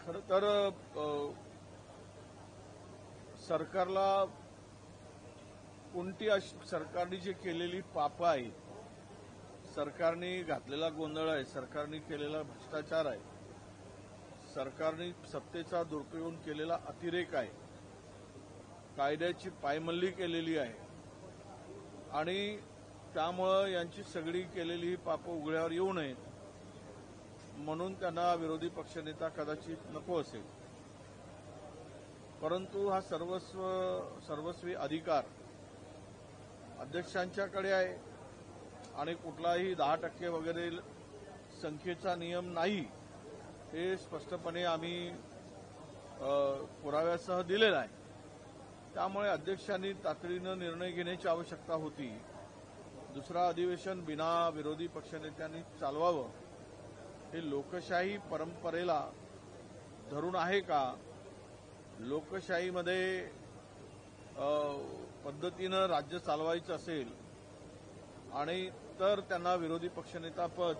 खरं तर सरकारला कोणती अशी सरकारने जी केलेली पापं आहेत, सरकारने घातलेला गोंधळ आहे, सरकारने केलेला भ्रष्टाचार आहे, सरकारने सत्तेचा दुरुपयोग केलेला अतिरेक आहे, कायद्याची पायमल्ली केलेली आहे आणि त्यामुळं यांची सगळी केलेली पापं उघड्यावर येऊ नयेत म्हणून त्यांना विरोधी पक्षनेता कदाचित नको असेल. परंतु हा सर्वस्वी अधिकार अध्यक्षांच्याकडे आहे आणि कुठलाही 10% वगैरे संख्येचा नियम नाही हे स्पष्टपणे आम्ही पुराव्यासह दिलेलं आहे. त्यामुळे अध्यक्षांनी तातडीनं निर्णय घेण्याची आवश्यकता होती. दुसरा अधिवेशन बिना विरोधी पक्षनेत्यांनी चालवावं हे लोकशाही परंपरेला धरून आहे का? लोकशाहीमध्ये पद्धतीनं राज्य चालवायचं असेल आणि तर त्यांना विरोधी पक्षनेता पद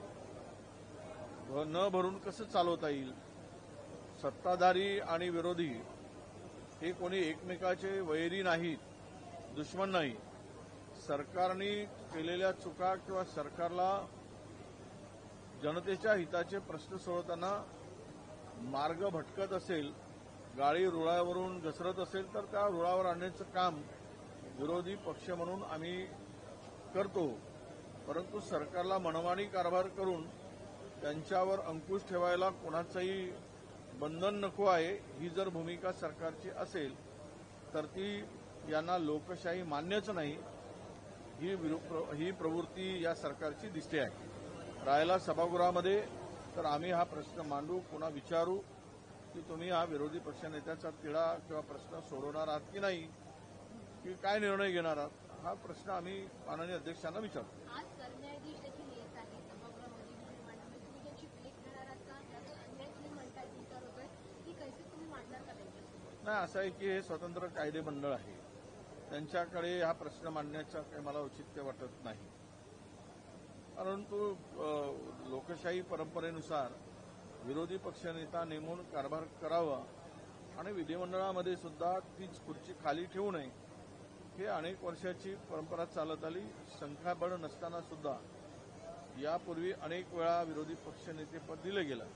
न भरून कसं चालवता येईल? सत्ताधारी आणि विरोधी हे कोणी एकमेकाचे वैरी नाहीत, दुश्मन नाही. सरकारने केलेल्या चुका किंवा सरकारला जनतेच्या हिताचे प्रश्न सोडवताना मार्ग भटकत असेल, गाडी रुळावरून घसरत असेल तर त्या रुळावर आणण्याचं काम विरोधी पक्ष म्हणून आम्ही करतो. परंतु सरकारला मनमानी कारभार करून त्यांच्यावर अंकुश ठेवायला कोणाचंही बंधन नको आहे. ही जर भूमिका सरकारची असेल तर ती यांना लोकशाही मान्यच नाही. ही प्रवृत्ती या सरकारची दिसते आहे. राहिला सभागृहामध्ये तर आम्ही हा प्रश्न मांडू, पुन्हा विचारू की तुम्ही हा विरोधी पक्षनेत्याचा तिढा किंवा प्रश्न सोडवणार आहात की नाही, की काय निर्णय घेणार आहात, हा प्रश्न आम्ही माननीय अध्यक्षांना विचारू. आज सरन्यायाधीश देखील येत आहेत सभागृहामध्ये मांडण्यामध्ये, तुम्ही त्यांची भेट घेणार आहात का? त्याचा अन्याय तुम्ही म्हणताय विचार होतोय की कैसे तुम्ही मांडणार का त्यांच्यासोबत? नाही, असं आहे की हे स्वतंत्र कायदे मंडळ आहे, त्यांच्याकडे हा प्रश्न मांडण्याचं काही मला औचित्य वाटत नाही. परंतु लोकशाही परंपरेनुसार विरोधी पक्षनेता नेमून कारभार करावा आणि विधिमंडळामध्ये सुद्धा तीच खुर्ची खाली ठेवू नये हे अनेक वर्षाची परंपरा चालत आली. संख्याबळ नसताना सुद्धा यापूर्वी अनेक वेळा विरोधी पक्षनेतेपद दिलं गेलं.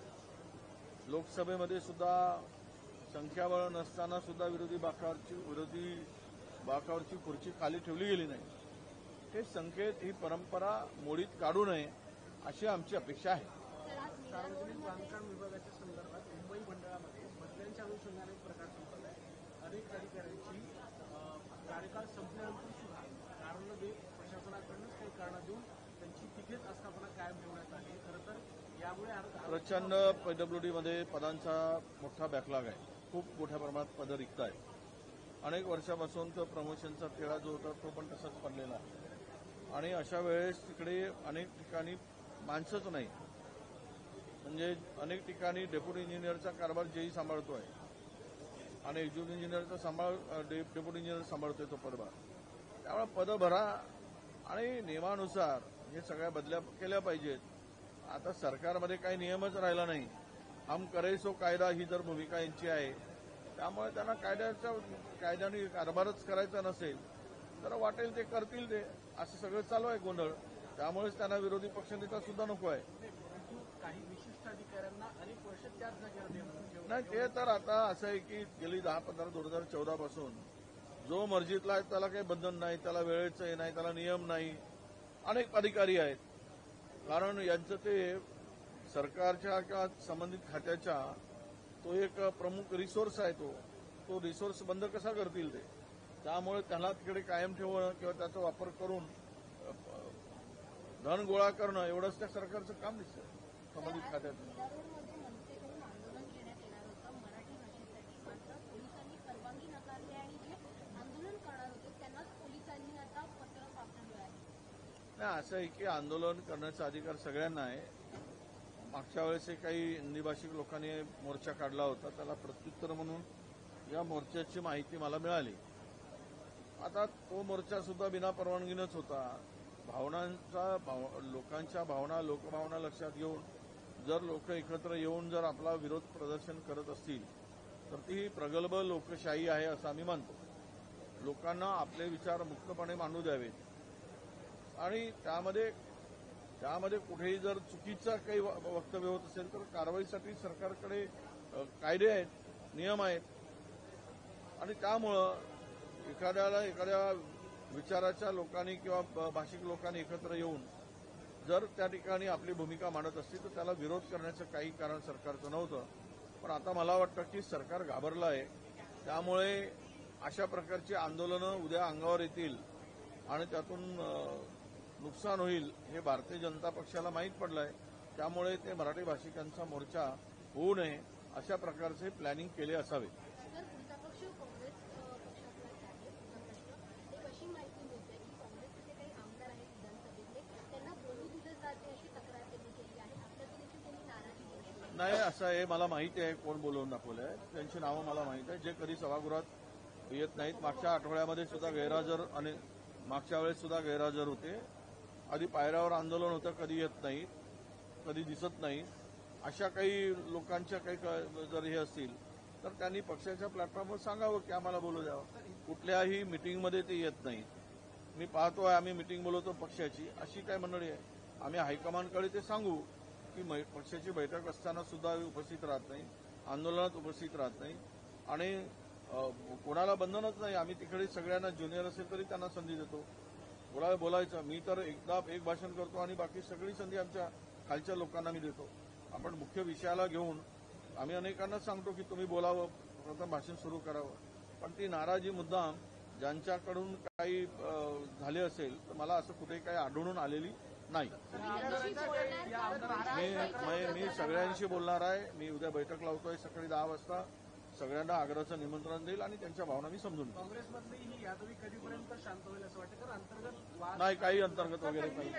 लोकसभेमध्ये सुद्धा संख्याबळ नसताना सुद्धा विरोधी बाकावरची खुर्ची खाली ठेवली गेली नाही. हे संकेत, ही परंपरा मोडीत काढू नये अशी आमची अपेक्षा आहे. सार्वजनिक बांधकाम विभागाच्या संदर्भात मुंबई मंडळामध्ये बदल्यांच्या अनुषंगाने प्रकार संपला आहे. अनेक अधिकाऱ्यांची कार्यकाळ संपल्यानंतर सुद्धा कारण देत प्रशासनाकडूनच काही कारण देऊन त्यांची तिथेच आस्थापना कायम ठेवण्यात आली. खरं तर यामुळे प्रचंड पीडब्ल्यूडीमध्ये पदांचा मोठा बॅकलॉग आहे. खूप मोठ्या प्रमाणात पदं रिक्त आहेत. अनेक वर्षापासून तो प्रमोशनचा तिढा जो होता तो पण तसाच पडलेला आहे आणि अशा वेळेस तिकडे अनेक ठिकाणी माणसंच नाही. म्हणजे अनेक ठिकाणी डेप्युटी इंजिनियरचा कारभार जेही सांभाळतो आहे आणि एक्झिक्युटिव्ह इंजिनियरचा डेप्युटी इंजिनियर सांभाळतोय तो पदभार. त्यामुळे पदं भरा आणि नियमानुसार हे सगळ्या बदल्या केल्या पाहिजेत. आता सरकारमध्ये काही नियमच राहिला नाही. हम करे सो कायदा ही जर भूमिका यांची आहे. त्यामुळे त्यांना कायद्याने कारभारच करायचा नसेल तर वाटेल ते करतील ते, असं सगळं चालू आहे गोंधळ. त्यामुळेच त्यांना विरोधी पक्षनेता सुद्धा नको आहे. काही विशिष्ट अधिकाऱ्यांना अनेक वर्ष त्याच जागेवर नाही, ते तर आता असं आहे की गेली 10-15-2014 पासून जो मर्जीतला आहे त्याला काही बंधन नाही, त्याला वेळेचं नाही, त्याला नियम नाही. अनेक अधिकारी आहेत. कारण यांचं ते सरकारच्या किंवा संबंधित खात्याच्या तो एक प्रमुख रिसोर्स आहे. तो रिसोर्स बंद कसा करतील ते? त्यामुळे त्याला तिकडे कायम ठेवणं किंवा त्याचा वापर करून धन गोळा करणं एवढंच त्या सरकारचं काम दिसतं संबंधित खात्यात. मिरारोडमध्ये मनसेकडून आंदोलन घेण्यात येणार होतं मराठी भाषेसाठी, मात्र पोलिसांनी परवानगी नाकारली आणि जे आंदोलन करणार होते त्यांनाच पोलिसांनी आता पत्र पाठवलं आहे. नाही, असं आहे की आंदोलन करण्याचा अधिकार सगळ्यांना आहे. मागच्या वेळेस काही हिंदी भाषिक लोकांनी मोर्चा काढला होता, त्याला प्रत्युत्तर म्हणून या मोर्चाची माहिती मला मिळाली. आता तो मोर्चा सुद्धा बिना परवानगीनंच होता. लोकांच्या भावना, लोकभावना लक्षात घेऊन जर लोक एकत्र येऊन जर आपला विरोध प्रदर्शन करत असतील तर ती प्रगल्भ लोकशाही आहे असं आम्ही मानतो. लोकांना आपले विचार मुक्तपणे मांडू द्यावेत आणि त्यामध्ये कुठेही जर चुकीचं काही वक्तव्य होत असेल तर कारवाईसाठी सरकारकडे कायदे आहेत, नियम आहेत आणि त्यामुळं एखाद्या विचाराच्या लोकांनी किंवा भाषिक लोकांनी एकत्र येऊन जर त्या ठिकाणी आपली भूमिका मांडत असतील तर त्याला विरोध करण्याचं काही कारण सरकारचं नव्हतं. पण आता मला वाटतं की सरकार घाबरलं आहे. त्यामुळे अशा प्रकारची आंदोलनं उद्या अंगावर येतील आणि त्यातून नुकसान होईल हे भारतीय जनता पक्षाला माहीत पडलं आहे. त्यामुळे ते मराठी भाषिकांचा मोर्चा होऊ नये अशा प्रकारचे प्लॅनिंग केले असावे. तर पुढचा पक्ष काँग्रेस पक्षातलाच आहे. तुझा प्रश्न एक अशी माहिती मिळते की काँग्रेसचे जे काही आमदार आहेत विधानसभेतले त्यांना बोलू दिलं जाते अशी तक्रार त्यांनी केली आहे. आपल्या देखील त्यांनी नाराजी व्यक्त नाही, असं आहे, मला माहिती आहे कोण बोलवून दाखवलं आहे. त्यांची नावं मला माहीत आहे, जे कधी सभागृहात येत नाहीत. मागच्या आठवड्यामध्ये सुद्धा गैरहजर आणि मागच्या वेळेस सुद्धा गैरहजर होते. आधी पायऱ्यावर आंदोलन होतं, कधी येत नाहीत, कधी दिसत नाहीत. अशा काही लोकांच्या काही जर हे असतील तर त्यांनी पक्षाच्या प्लॅटफॉर्मवर सांगावं की आम्हाला बोलू द्यावं. कुठल्याही मिटिंगमध्ये ते येत नाहीत. मी पाहतोय आम्ही मिटिंग बोलवतो पक्षाची, अशी काय मंडळी आहे. आम्ही हायकमांडकडे ते सांगू की पक्षाची बैठक असताना सुद्धा उपस्थित राहत नाही, आंदोलनात उपस्थित राहत नाही आणि कोणाला बंधनच नाही. आम्ही तिकडे सगळ्यांना ज्युनियर असेल तरी त्यांना संधी देतो. बोलायचं. मी तर एकदा एक भाषण करतो आणि बाकी सगळी संधी आमच्या खालच्या लोकांना मी देतो. आपण मुख्य विषयाला घेऊन आम्ही अनेकांना सांगतो की तुम्ही बोलावं, प्रथम भाषण सुरू करावं. पण ती नाराजी मुद्दाम ज्यांच्याकडून काही झाले असेल तर मला असं कुठेही काही आढळून आलेली नाही. मी सगळ्यांशी बोलणार आहे. मी उद्या बैठक लावतोय सकाळी 10 वाजता. सगळ्यांना आग्रहाचं निमंत्रण देईल आणि त्यांच्या भावना मी समजून घेईन. काँग्रेसमधली ही यादवी कधीपर्यंत शांत होईल असं वाटतं? कारण अंतर्गत वाद नाही, काही अंतर्गत वगैरे काही